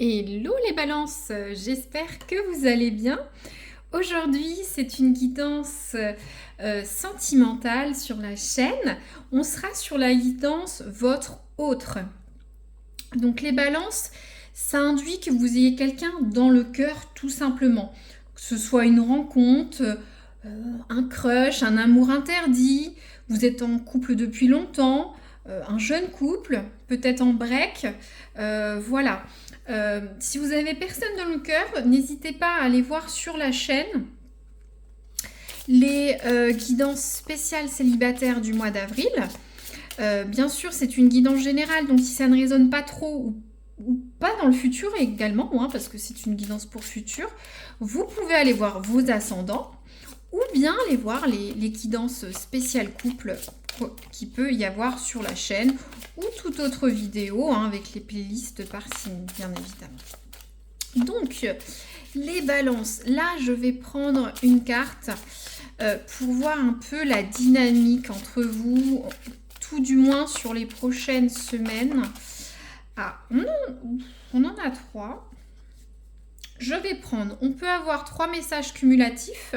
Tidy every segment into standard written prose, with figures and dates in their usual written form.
Hello les balances, j'espère que vous allez bien. Aujourd'hui, c'est une guidance sentimentale sur la chaîne. On sera sur la guidance votre autre. Donc les balances, ça induit que vous ayez quelqu'un dans le cœur tout simplement. Que ce soit une rencontre, un crush, un amour interdit, vous êtes en couple depuis longtemps, un jeune couple, peut-être en break, voilà. Si vous avez personne dans le cœur, n'hésitez pas à aller voir sur la chaîne les guidances spéciales célibataires du mois d'avril. Bien sûr, c'est une guidance générale, donc si ça ne résonne pas trop ou pas dans le futur également, hein, parce que c'est une guidance pour futur, vous pouvez aller voir vos ascendants ou bien aller voir les guidances spéciales couple qui peut y avoir sur la chaîne ou toute autre vidéo hein, avec les playlists par signe, bien évidemment. Donc, les balances. Là, je vais prendre une carte pour voir un peu la dynamique entre vous, tout du moins sur les prochaines semaines. Ah, on en a 3. Je vais prendre, on peut avoir 3 messages cumulatifs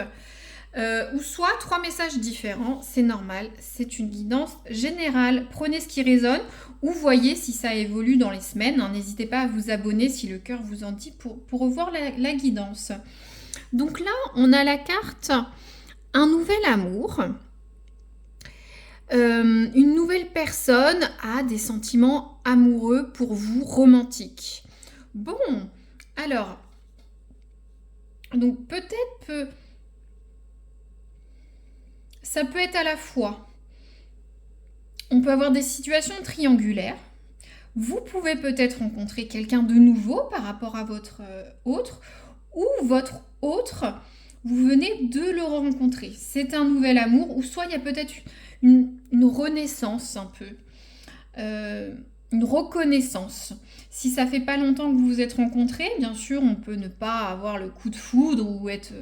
ou soit 3 messages différents, c'est normal, c'est une guidance générale. Prenez ce qui résonne ou voyez si ça évolue dans les semaines. Hein. N'hésitez pas à vous abonner si le cœur vous en dit pour revoir la guidance. Donc là, on a la carte un nouvel amour. Une nouvelle personne a des sentiments amoureux pour vous, romantiques. Bon, alors, donc peut-être ça peut être à la fois, on peut avoir des situations triangulaires. Vous pouvez peut-être rencontrer quelqu'un de nouveau par rapport à votre autre, ou votre autre, vous venez de le rencontrer. C'est un nouvel amour, ou soit il y a peut-être une renaissance un peu, une reconnaissance. Si ça fait pas longtemps que vous vous êtes rencontrés, bien sûr, on peut ne pas avoir le coup de foudre ou être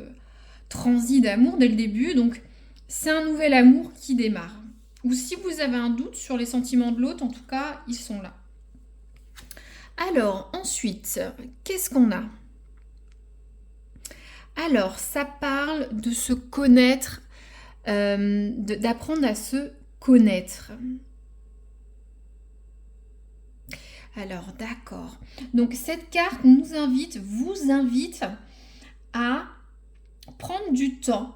transi d'amour dès le début, donc c'est un nouvel amour qui démarre. Ou si vous avez un doute sur les sentiments de l'autre, en tout cas, ils sont là. Alors, ensuite, qu'est-ce qu'on a ? Alors, ça parle de se connaître, d'apprendre à se connaître. Alors, d'accord. Donc, cette carte vous invite à prendre du temps,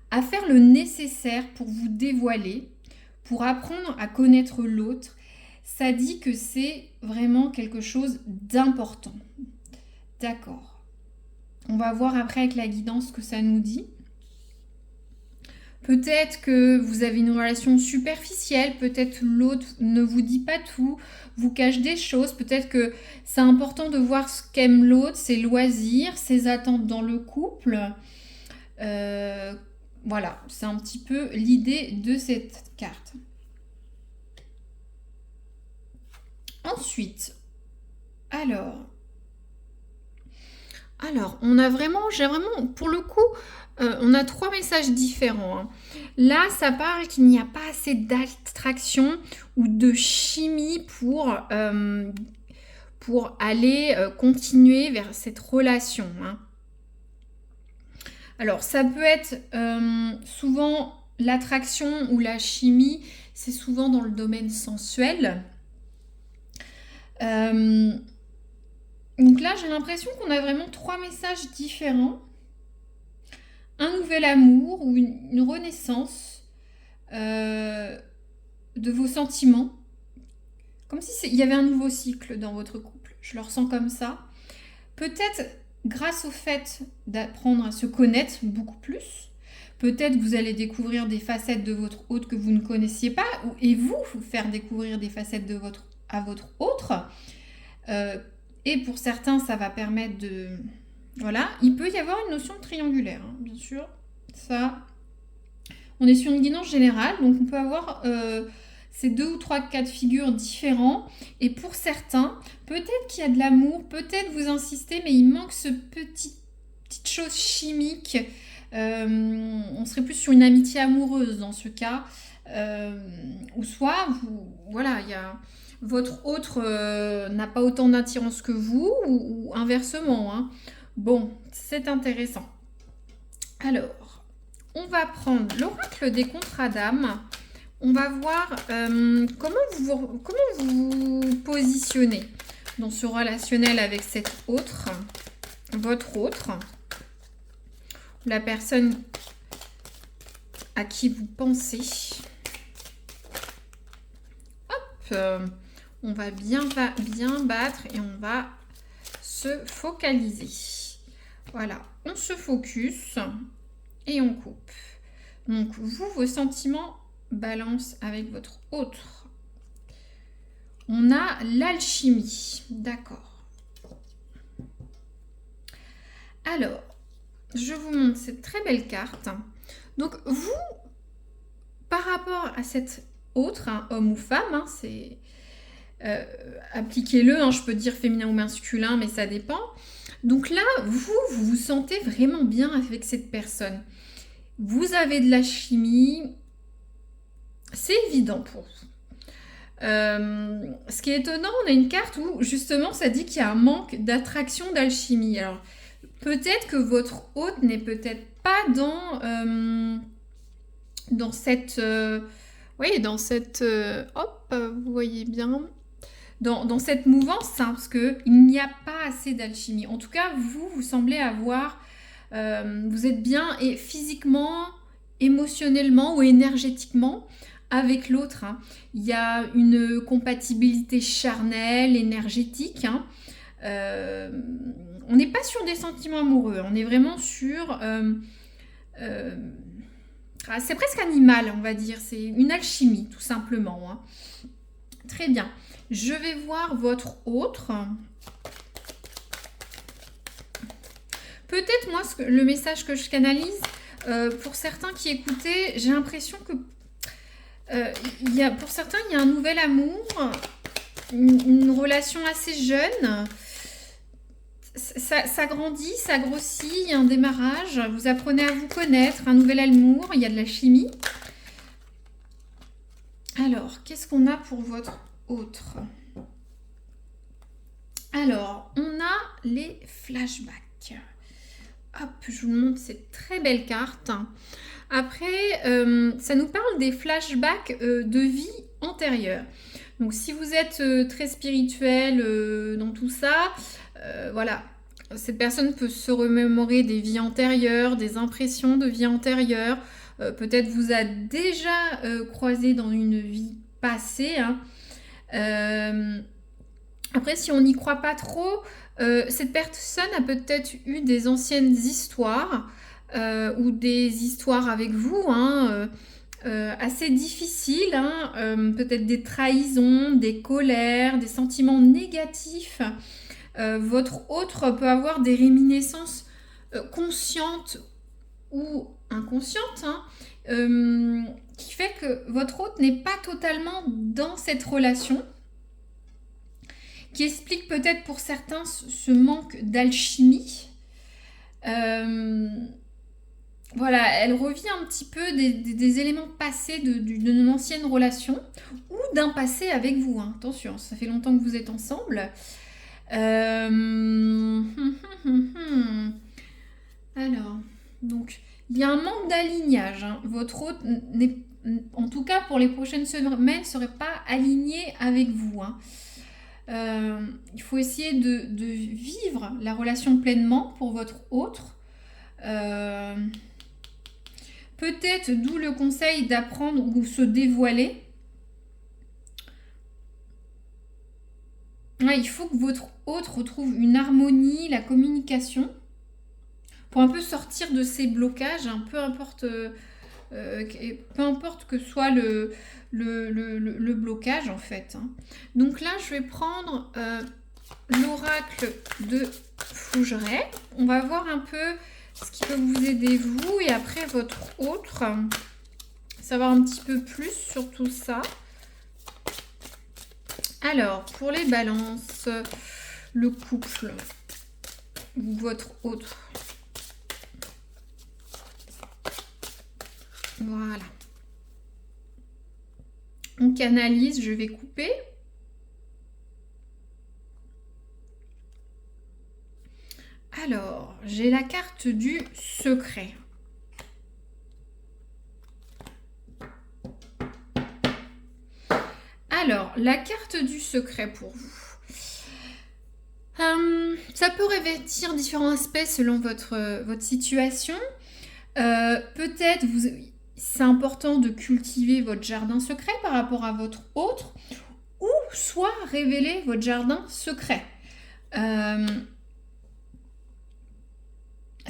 à faire le nécessaire pour vous dévoiler, pour apprendre à connaître l'autre. Ça dit que c'est vraiment quelque chose d'important. D'accord. On va voir après avec la guidance ce que ça nous dit. Peut-être que vous avez une relation superficielle, peut-être l'autre ne vous dit pas tout, vous cache des choses, peut-être que c'est important de voir ce qu'aime l'autre, ses loisirs, ses attentes dans le couple. Voilà, c'est un petit peu l'idée de cette carte. Ensuite, alors, j'ai vraiment, pour le coup, on a 3 messages différents. Hein. Là, ça parle qu'il n'y a pas assez d'attraction ou de chimie pour aller continuer vers cette relation. Hein. Alors, ça peut être souvent l'attraction ou la chimie, c'est souvent dans le domaine sensuel. Donc là, j'ai l'impression qu'on a vraiment 3 messages différents. Un nouvel amour ou une renaissance de vos sentiments. Comme si il y avait un nouveau cycle dans votre couple. Je le ressens comme ça. Peut-être grâce au fait d'apprendre à se connaître beaucoup plus. Peut-être vous allez découvrir des facettes de votre autre que vous ne connaissiez pas. Et vous faire découvrir des facettes à votre autre. Et pour certains, ça va permettre de... Voilà, il peut y avoir une notion triangulaire, hein, bien sûr. Ça, on est sur une guidance générale, donc on peut avoir ces 2 ou 3 cas de figure différents. Et pour certains, peut-être qu'il y a de l'amour, peut-être vous insistez, mais il manque ce petite chose chimique. On serait plus sur une amitié amoureuse dans ce cas. Ou soit, voilà, il y a... votre autre n'a pas autant d'attirance que vous ou inversement, hein. Bon, c'est intéressant. Alors, on va prendre l'oracle des contrats d'âme. On va voir comment vous vous positionnez dans ce relationnel avec cette autre, votre autre, la personne à qui vous pensez. Hop, on va bien battre et on va se focaliser. Voilà, on se focus et on coupe. Donc, vous, vos sentiments balance avec votre autre. On a l'alchimie, d'accord. Alors, je vous montre cette très belle carte. Donc, vous, par rapport à cette autre, hein, homme ou femme, hein, c'est appliquez-le, hein, je peux dire féminin ou masculin, mais ça dépend. Donc là, vous vous sentez vraiment bien avec cette personne. Vous avez de la chimie, c'est évident pour vous. Ce qui est étonnant, on a une carte où justement ça dit qu'il y a un manque d'attraction, d'alchimie. Alors peut-être que votre hôte n'est peut-être pas dans cette hop, vous voyez bien, dans cette mouvance, hein, parce qu'il n'y a pas assez d'alchimie. En tout cas, vous semblez avoir, vous êtes bien et physiquement, émotionnellement ou énergétiquement avec l'autre, hein. Il y a une compatibilité charnelle, énergétique, hein. On n'est pas sur des sentiments amoureux, on est vraiment sur... c'est presque animal, on va dire. C'est une alchimie, tout simplement, hein. Très bien. Je vais voir votre autre. Peut-être, moi, le message que je canalise, pour certains qui écoutaient, j'ai l'impression que pour certains, il y a un nouvel amour, une relation assez jeune. Ça grandit, ça grossit, il y a un démarrage. Vous apprenez à vous connaître, un nouvel amour, il y a de la chimie. Alors, qu'est-ce qu'on a pour votre autre? Alors, on a les flashbacks. Hop, je vous montre cette très belle carte. Après, ça nous parle des flashbacks de vie antérieure. Donc, si vous êtes très spirituel dans tout ça, voilà, cette personne peut se remémorer des vies antérieures, des impressions de vie antérieure. Peut-être vous a déjà croisé dans une vie passée, hein. Après, si on n'y croit pas trop, cette personne a peut-être eu des anciennes histoires ou des histoires avec vous, hein, assez difficiles, hein, peut-être des trahisons, des colères, des sentiments négatifs. Votre autre peut avoir des réminiscences conscientes ou inconscientes, hein, qui fait que votre autre n'est pas totalement dans cette relation, qui explique peut-être pour certains ce manque d'alchimie. Voilà, elle revient un petit peu des éléments passés d'une ancienne relation ou d'un passé avec vous, hein. Attention, ça fait longtemps que vous êtes ensemble. Alors, donc, il y a un manque d'alignage, hein. Votre hôte, en tout cas pour les prochaines semaines, ne serait pas aligné avec vous, hein. Il faut essayer de vivre la relation pleinement pour votre autre. Peut-être d'où le conseil d'apprendre ou se dévoiler. Ouais, il faut que votre autre retrouve une harmonie, la communication, pour un peu sortir de ces blocages, hein, peu importe que soit le blocage en fait, hein. Donc là, je vais prendre l'oracle de Fougeray. On va voir un peu ce qui peut vous aider vous et après votre autre. Savoir un petit peu plus sur tout ça. Alors, pour les balances, le couple, votre autre. Voilà. On canalise, je vais couper. Alors, j'ai la carte du secret. Alors, la carte du secret pour vous. Ça peut revêtir différents aspects selon votre situation. Peut-être c'est important de cultiver votre jardin secret par rapport à votre autre, ou soit révéler votre jardin secret.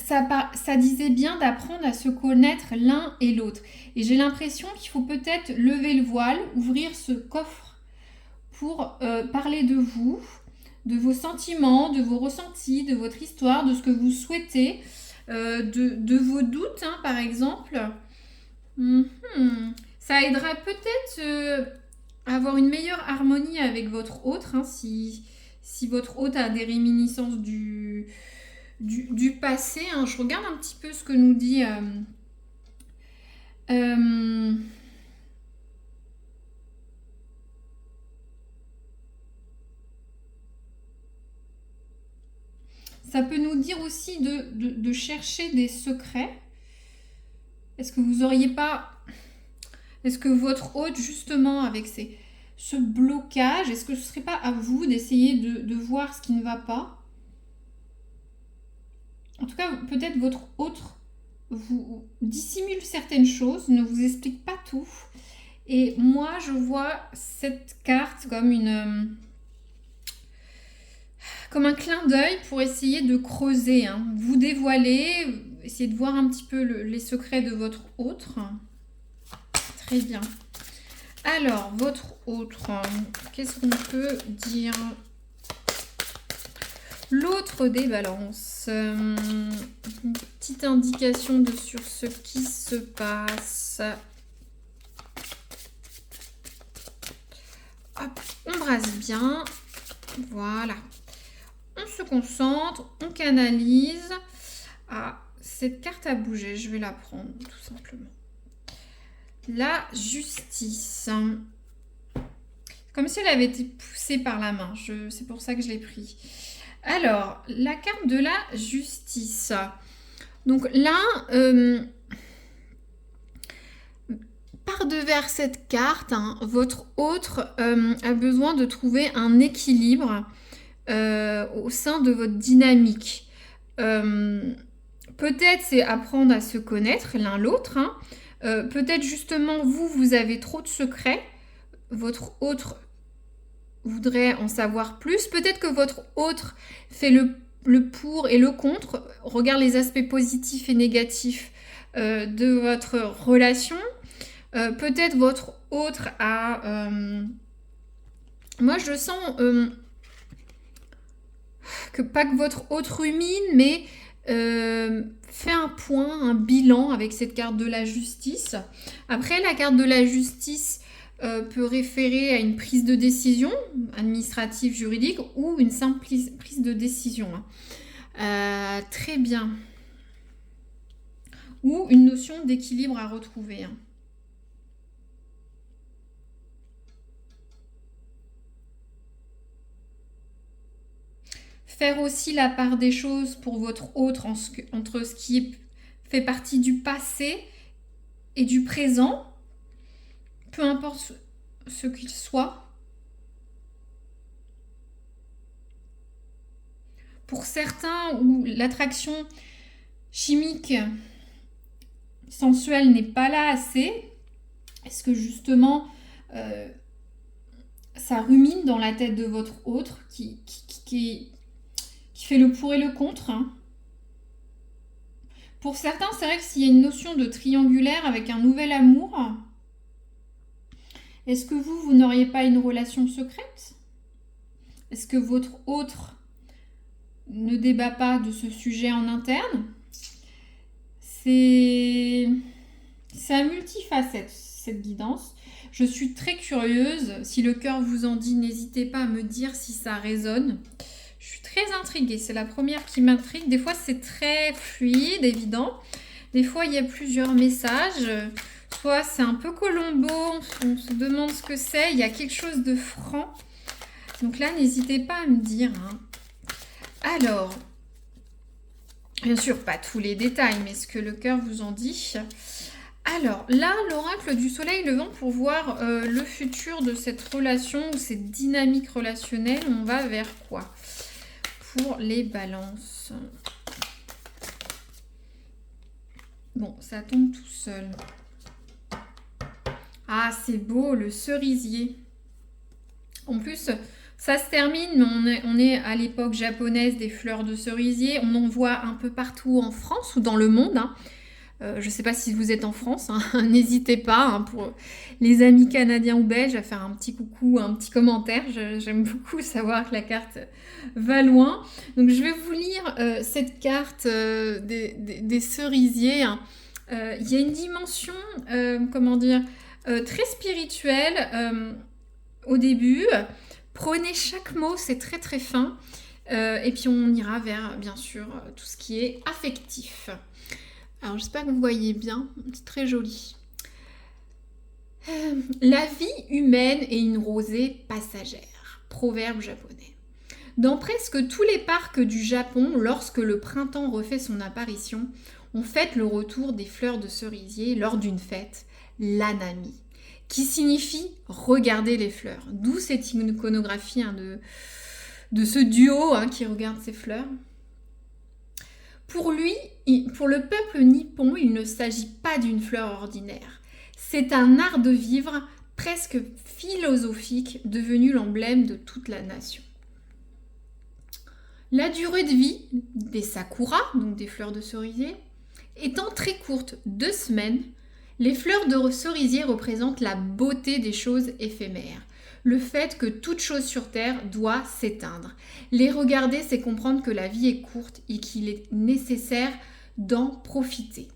Ça disait bien d'apprendre à se connaître l'un et l'autre. Et j'ai l'impression qu'il faut peut-être lever le voile, ouvrir ce coffre pour parler de vous, de vos sentiments, de vos ressentis, de votre histoire, de ce que vous souhaitez, de vos doutes, hein, par exemple. Ça aidera peut-être à avoir une meilleure harmonie avec votre autre, hein, si votre hôte a des réminiscences du passé. Hein. Je regarde un petit peu ce que nous dit... ça peut nous dire aussi de chercher des secrets. Est-ce que vous auriez pas... Est-ce que votre hôte, justement, avec ce blocage, est-ce que ce ne serait pas à vous d'essayer de voir ce qui ne va pas? En tout cas, peut-être votre autre vous dissimule certaines choses, ne vous explique pas tout. Et moi, je vois cette carte comme comme un clin d'œil pour essayer de creuser, hein, vous dévoiler, essayer de voir un petit peu les secrets de votre autre. Très bien. Alors, votre autre, qu'est-ce qu'on peut dire? L'autre des balances. Une petite indication sur ce qui se passe. Hop, on brasse bien. Voilà. On se concentre, on canalise. Ah, cette carte a bougé, je vais la prendre tout simplement. La justice. Comme si elle avait été poussée par la main. C'est pour ça que je l'ai pris. Alors, la carte de la justice. Donc là, par-devers cette carte, hein, votre autre a besoin de trouver un équilibre au sein de votre dynamique. Peut-être c'est apprendre à se connaître l'un l'autre. Hein. Peut-être justement vous avez trop de secrets. Votre autre voudrait en savoir plus. Peut-être que votre autre fait le pour et le contre, regarde les aspects positifs et négatifs de votre relation. Peut-être votre autre a... moi, je sens pas que votre autre rumine, mais fait un point, un bilan avec cette carte de la justice. Après, la carte de la justice peut référer à une prise de décision administrative, juridique ou une simple prise de décision. Hein. Très bien. Ou une notion d'équilibre à retrouver. Hein. Faire aussi la part des choses pour votre autre entre ce qui fait partie du passé et du présent. Peu importe ce qu'il soit. Pour certains où l'attraction chimique sensuelle n'est pas là assez, est-ce que justement ça rumine dans la tête de votre autre qui fait le pour et le contre, hein. Pour certains, c'est vrai que s'il y a une notion de triangulaire avec un nouvel amour, est-ce que vous n'auriez pas une relation secrète? Est-ce que votre autre ne débat pas de ce sujet en interne? C'est à multifacette, cette guidance. Je suis très curieuse. Si le cœur vous en dit, n'hésitez pas à me dire si ça résonne. Je suis très intriguée. C'est la première qui m'intrigue. Des fois, c'est très fluide, évident. Des fois, il y a plusieurs messages. Soit c'est un peu Colombo, on se demande ce que c'est, il y a quelque chose de franc. Donc là, n'hésitez pas à me dire. Hein. Alors, Bien sûr, pas tous les détails, mais ce que le cœur vous en dit. Alors là, l'oracle du soleil levant pour voir le futur de cette relation ou cette dynamique relationnelle, on va vers quoi pour les balances? Bon, ça tombe tout seul. Ah, c'est beau, le cerisier. En plus, ça se termine, mais on est à l'époque japonaise des fleurs de cerisier. On en voit un peu partout en France ou dans le monde, hein. Je ne sais pas si vous êtes en France, hein. N'hésitez pas, hein, pour les amis canadiens ou belges à faire un petit coucou, un petit commentaire. J'aime beaucoup savoir que la carte va loin. Donc je vais vous lire cette carte des cerisiers, hein. Il y a une dimension, comment dire, très spirituelle au début. Prenez chaque mot, c'est très très fin. Et puis on ira vers, bien sûr, tout ce qui est affectif. Alors j'espère que vous voyez bien, c'est très joli. La vie humaine est une rosée passagère, proverbe japonais. Dans presque tous les parcs du Japon, lorsque le printemps refait son apparition, on fête le retour des fleurs de cerisier lors d'une fête, l'anami, qui signifie regarder les fleurs. D'où cette iconographie, hein, de ce duo, hein, qui regarde ces fleurs. Pour lui, pour le peuple nippon, il ne s'agit pas d'une fleur ordinaire. C'est un art de vivre presque philosophique devenu l'emblème de toute la nation. La durée de vie des sakuras, donc des fleurs de cerisier, étant très courte, 2 semaines, les fleurs de cerisier représentent la beauté des choses éphémères. Le fait que toute chose sur Terre doit s'éteindre. Les regarder, c'est comprendre que la vie est courte et qu'il est nécessaire d'en profiter.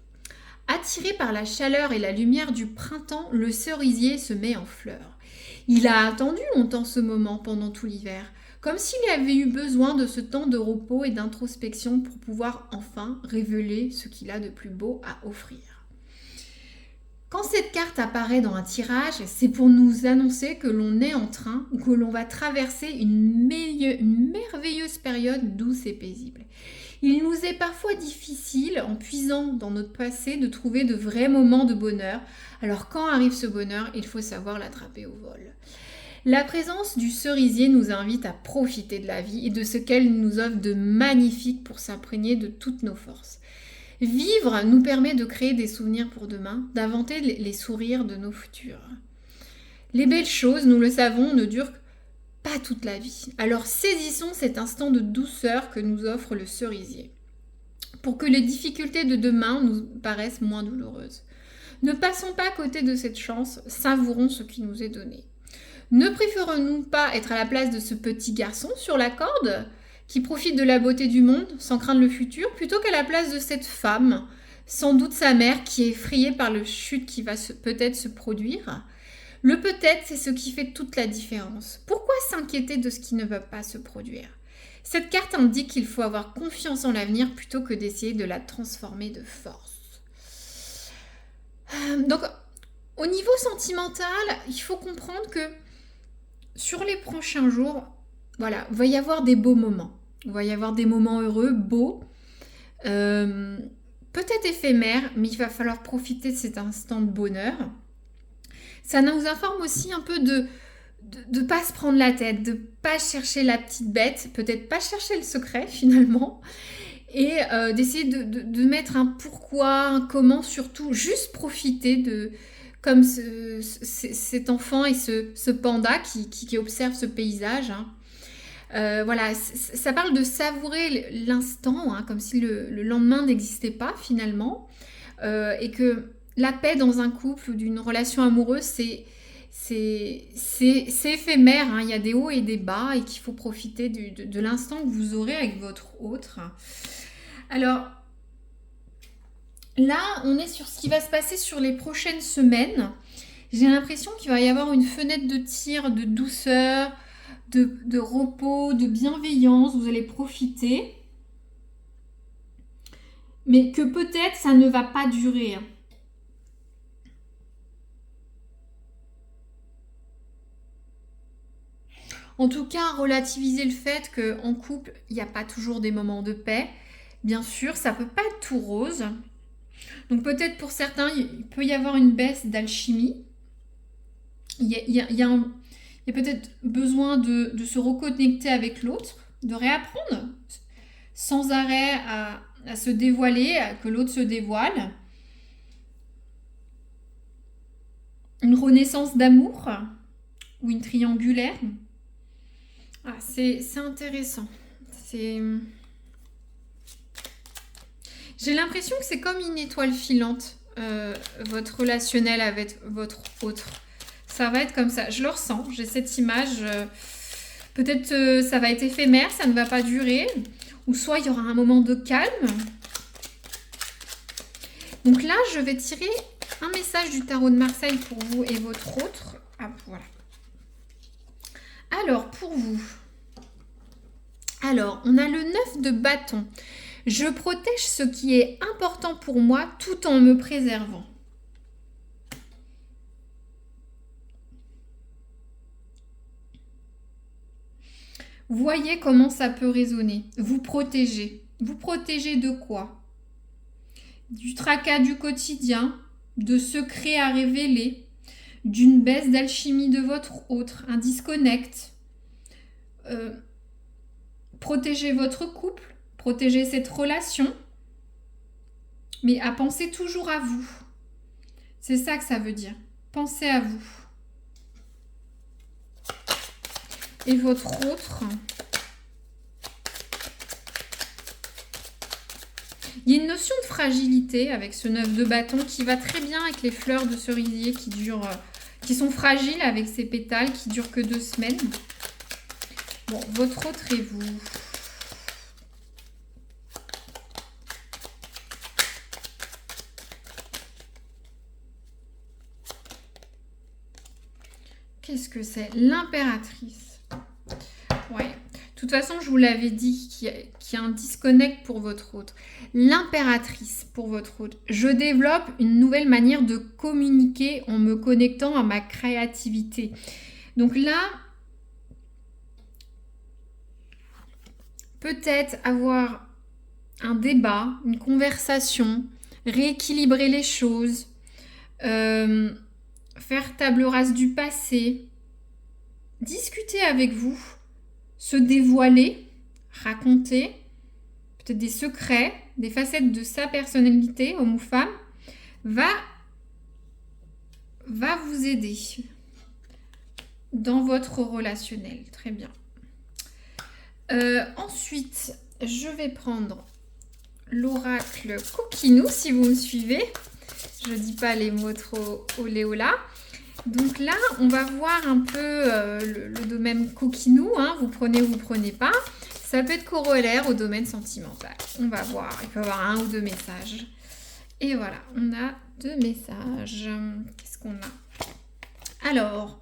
Attiré par la chaleur et la lumière du printemps, le cerisier se met en fleurs. Il a attendu longtemps ce moment pendant tout l'hiver, comme s'il avait eu besoin de ce temps de repos et d'introspection pour pouvoir enfin révéler ce qu'il a de plus beau à offrir. Quand cette carte apparaît dans un tirage, c'est pour nous annoncer que l'on est en train ou que l'on va traverser une merveilleuse période douce et paisible. Il nous est parfois difficile, en puisant dans notre passé, de trouver de vrais moments de bonheur. Alors quand arrive ce bonheur, il faut savoir l'attraper au vol. La présence du cerisier nous invite à profiter de la vie et de ce qu'elle nous offre de magnifique pour s'imprégner de toutes nos forces. Vivre nous permet de créer des souvenirs pour demain, d'inventer les sourires de nos futurs. Les belles choses, nous le savons, ne durent pas toute la vie. Alors saisissons cet instant de douceur que nous offre le cerisier, pour que les difficultés de demain nous paraissent moins douloureuses. Ne passons pas à côté de cette chance, savourons ce qui nous est donné. Ne préférons-nous pas être à la place de ce petit garçon sur la corde qui profite de la beauté du monde sans craindre le futur, plutôt qu'à la place de cette femme, sans doute sa mère, qui est effrayée par le chute qui va peut-être se produire. Le peut-être, c'est ce qui fait toute la différence. Pourquoi s'inquiéter de ce qui ne va pas se produire? Cette carte indique qu'il faut avoir confiance en l'avenir plutôt que d'essayer de la transformer de force. Donc, au niveau sentimental, il faut comprendre que sur les prochains jours, voilà, il va y avoir des beaux moments. Il va y avoir des moments heureux, beaux, peut-être éphémères, mais il va falloir profiter de cet instant de bonheur. Ça nous informe aussi un peu de ne pas se prendre la tête, de ne pas chercher la petite bête, peut-être pas chercher le secret finalement, et d'essayer de mettre un pourquoi, un comment, surtout juste profiter de... Comme cet enfant et ce panda qui observe ce paysage, hein. Voilà, ça parle de savourer l'instant, hein, comme si le lendemain n'existait pas finalement, et que la paix dans un couple ou d'une relation amoureuse, c'est éphémère, hein. Il y a des hauts et des bas et qu'il faut profiter de l'instant que vous aurez avec votre autre. Alors, là, on est sur ce qui va se passer sur les prochaines semaines. J'ai l'impression qu'il va y avoir une fenêtre de tir, de douceur, de repos, de bienveillance, vous allez profiter. Mais que peut-être ça ne va pas durer. En tout cas, relativiser le fait qu'en couple, il n'y a pas toujours des moments de paix. Bien sûr, ça peut pas être tout rose. Donc peut-être pour certains, il peut y avoir une baisse d'alchimie. Il y a peut-être besoin de se reconnecter avec l'autre, de réapprendre sans arrêt à se dévoiler, à que l'autre se dévoile. Une renaissance d'amour ou une triangulaire. Ah, c'est intéressant. J'ai l'impression que c'est comme une étoile filante, votre relationnel avec votre autre. Ça va être comme ça. Je le ressens. J'ai cette image. Peut-être ça va être éphémère, ça ne va pas durer. Ou soit il y aura un moment de calme. Donc là, je vais tirer un message du tarot de Marseille pour vous et votre autre. Ah, voilà. Alors, pour vous. Alors, on a le 9 de bâton. Je protège ce qui est important pour moi tout en me préservant. Voyez comment ça peut résonner. Vous protégez. Vous protégez de quoi? Du tracas du quotidien, de secrets à révéler, d'une baisse d'alchimie de votre autre, un disconnect. Protégez votre couple, protégez cette relation, mais à penser toujours à vous. C'est ça que ça veut dire. Pensez à vous. Et votre autre. Il y a une notion de fragilité avec ce 9 de bâton qui va très bien avec les fleurs de cerisier qui sont fragiles avec ces pétales qui durent que 2 semaines. Bon, votre autre et vous. Qu'est-ce que c'est? L'impératrice. Ouais. De toute façon, je vous l'avais dit qu'il y a un disconnect pour votre autre. L'impératrice pour votre autre. Je développe une nouvelle manière de communiquer en me connectant à ma créativité. Donc là, peut-être avoir un débat, une conversation, rééquilibrer les choses, faire table rase du passé, discuter avec vous, se dévoiler, raconter peut-être des secrets, des facettes de sa personnalité, homme ou femme, va vous aider dans votre relationnel. Très bien. Ensuite, je vais prendre l'oracle Coquinou, si vous me suivez. Je ne dis pas les mots trop olé ola. Donc là, on va voir un peu le domaine Coquinou. Hein. Vous prenez ou vous prenez pas. Ça peut être corollaire au domaine sentimental. On va voir. Il peut y avoir 1 ou 2 messages. Et voilà, on a 2 messages. Qu'est-ce qu'on a? Alors,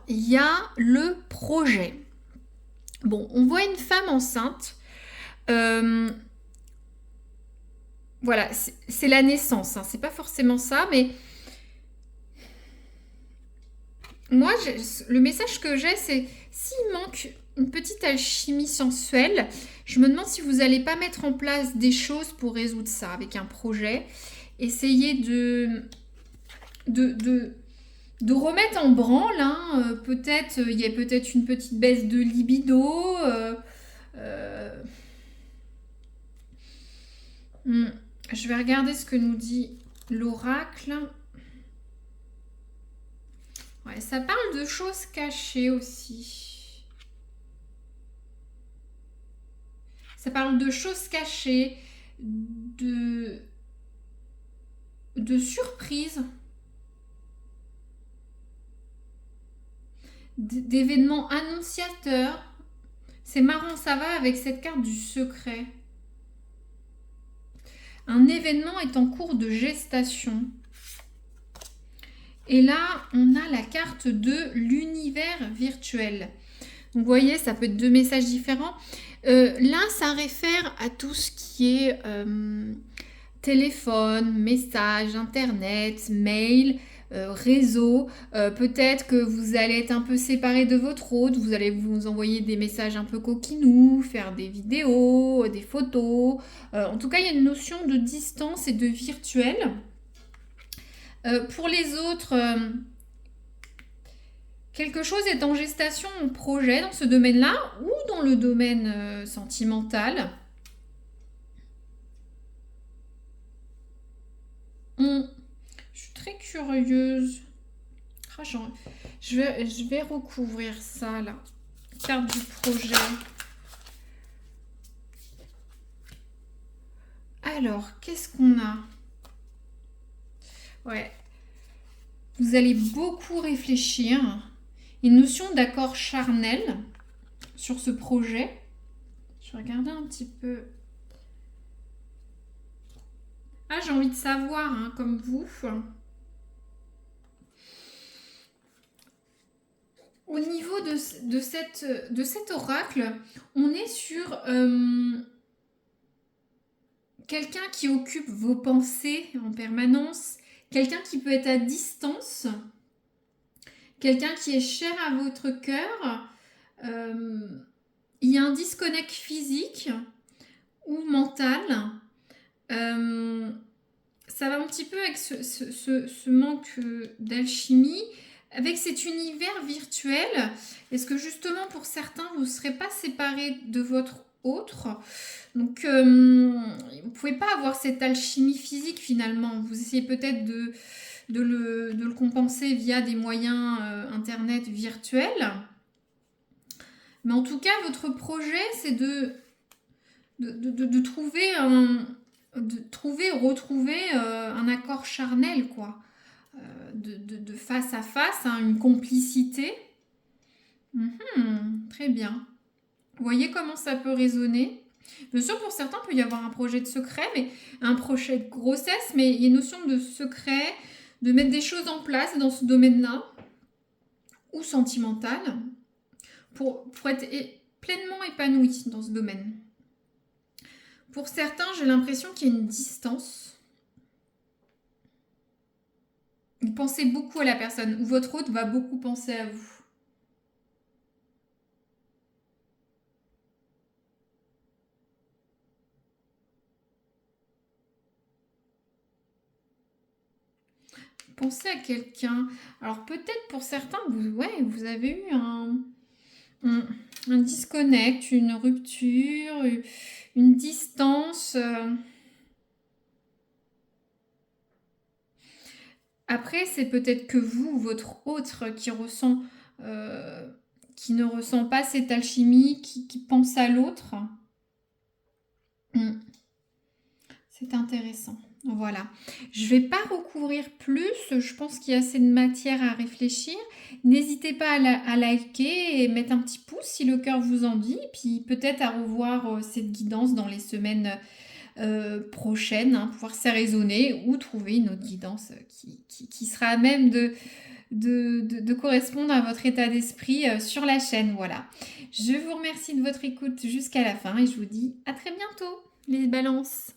il y a le projet. Bon, on voit une femme enceinte. Voilà, c'est la naissance. Hein. C'est pas forcément ça, mais moi, le message que j'ai, c'est s'il manque une petite alchimie sensuelle, je me demande si vous n'allez pas mettre en place des choses pour résoudre ça avec un projet. Essayez de remettre en branle. Hein. Peut-être, il y a peut-être une petite baisse de libido. Je vais regarder ce que nous dit l'oracle. Ouais, ça parle de choses cachées aussi. Ça parle de choses cachées, de surprises, d'événements annonciateurs. C'est marrant, ça va avec cette carte du secret. Un événement est en cours de gestation. Et là, on a la carte de l'univers virtuel. Donc, vous voyez, ça peut être 2 messages différents. Là, ça réfère à tout ce qui est téléphone, message, internet, mail, réseau. Peut-être que vous allez être un peu séparé de votre hôte, vous allez vous envoyer des messages un peu coquinous, faire des vidéos, des photos. En tout cas, il y a une notion de distance et de virtuel. Pour les autres, quelque chose est en gestation, en projet dans ce domaine-là ou dans le domaine sentimental. Je suis très curieuse. Ah, je vais recouvrir ça là. Carte du projet. Alors, qu'est-ce qu'on a? Ouais. Vous allez beaucoup réfléchir. Une notion d'accord charnel sur ce projet. Je vais regarder un petit peu. Ah, j'ai envie de savoir, hein, comme vous. Au niveau de cet oracle, on est sur quelqu'un qui occupe vos pensées en permanence, quelqu'un qui peut être à distance, quelqu'un qui est cher à votre cœur. Il y a un disconnect physique ou mental. Ça va un petit peu avec ce manque d'alchimie, avec cet univers virtuel. Est-ce que justement pour certains, vous ne serez pas séparés de votre autre? Donc, vous ne pouvez pas avoir cette alchimie physique finalement. Vous essayez peut-être de le compenser via des moyens internet virtuels. Mais en tout cas, votre projet, c'est de retrouver un accord charnel, quoi. De face à face, hein, une complicité. Très bien. Vous voyez comment ça peut résonner? Bien sûr, pour certains, il peut y avoir un projet de secret, mais un projet de grossesse, mais il y a une notion de secret, de mettre des choses en place dans ce domaine-là, ou sentimental, pour être pleinement épanoui dans ce domaine. Pour certains, j'ai l'impression qu'il y a une distance. Vous pensez beaucoup à la personne, ou votre hôte va beaucoup penser à vous. Pensez à quelqu'un. Alors peut-être pour certains, vous avez eu un disconnect, une rupture, une distance. Après, c'est peut-être que vous, votre autre, qui ne ressent pas cette alchimie, qui pense à l'autre. C'est intéressant. Voilà. Je ne vais pas recouvrir plus. Je pense qu'il y a assez de matière à réfléchir. N'hésitez pas à liker et mettre un petit pouce si le cœur vous en dit. Puis peut-être à revoir cette guidance dans les semaines prochaines, hein, pour voir si ça résonner ou trouver une autre guidance qui sera à même de correspondre à votre état d'esprit sur la chaîne. Voilà. Je vous remercie de votre écoute jusqu'à la fin et je vous dis à très bientôt, les balances.